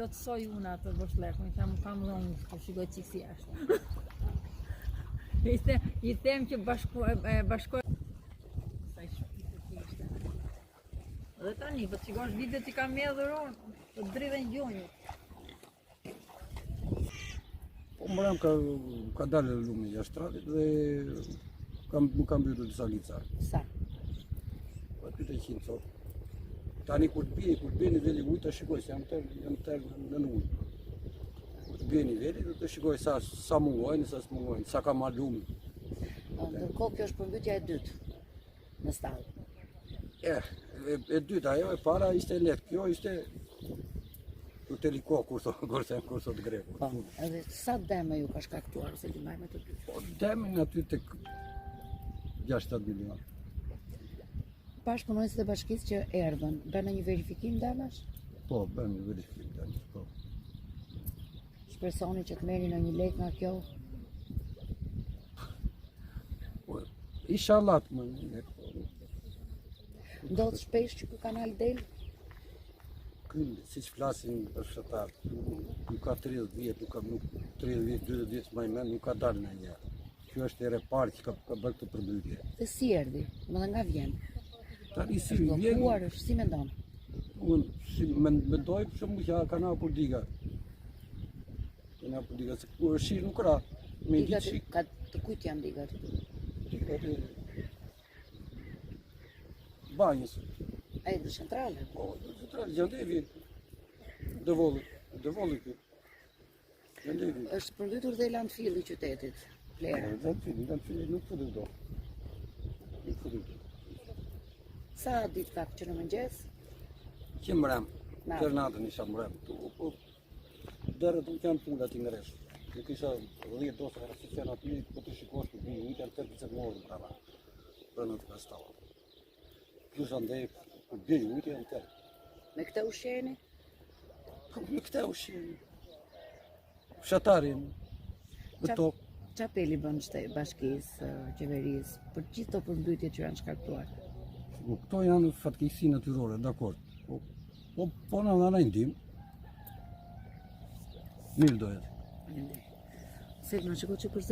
plotësoj unë atë boshllekun, kam dhënë të shikoj çik si është. I them që bashkoj. Sa i shpirti kishte. Dhe tani, po sigurisht vitet që kam hedhur unë, të dridhen gjunjë. Po mbram ka dalë lumi jashtë tratit dhe kam mbytur disa lica. Sa? Po 200 sot. Tani kur bie niveli i ujit, ta shikoj se jam tërë në ujë. Kur të bie niveli, do të shikoj sa mungojnë, sa s'mungojnë, sa ka marrë lumi. Ndërkohë kjo është përmbytja e dytë në stall. E dyta, ajo e para ishte lehtë, kjo ishte u teliko kur thot greku. Po, edhe sa deme ju ka shkaktuar ose ti mbaj me të dy? Po demin aty tek 6-7 milion. Bashkëpunonjësit e bashkisë që erdhën, bënë një verifikim demesh? Po, bën një verifikim demesh, po. Shpresoni që të merrni në një lek nga kjo? Po, inshallah të më një. Ndodh shpesh që ky kanal del? Kënë, si që flasin për fshatar, nuk ka 30 vjetë, nuk 30 vjetë, 20 vjetë më i men, nuk ka dalë në një. Kjo është ere parë që ka bërë këtë përmbytje. Dhe si erdhi? Më dhe nga vjen? Tani si Është vjen, bllokuar, është si mendon? unë si mendoj për shumë që ka na për diga. Ka na për diga, se kur është shirë nuk ra. Me Digat ditë shik, ka të kujt janë digat? digat e banjës. Ai në centrale. Po, centralë, gjandevi, dëvolli kjo. Gjandevi. Është përmbytur dhe landfill i qytetit. Vlera. Gjandevi, nuk futet do. Nuk futet do. Sa ditë ka që në mëngjes? Që mrem, Natë. tërë natën isha mrem. Po, derët nuk janë pula t'i ngresh. Nuk isha 10 dosa rastisën aty, po të shikosh të bini, ujtë janë 40 morën prava. Prënë të kastava. Plus andej, kur bjej ujtë janë tërë. Me këtë ushqeni? Me këte ushqeni. Fshatarin, me tokë. Qa apeli bën bashkisë, qeverisë, për gjithë të përmbytje që janë shkaktuar? Këto janë fatkeqësi natyrore, dakord. Po na dhana ndim. Mirë do jetë. Se në shiko që përse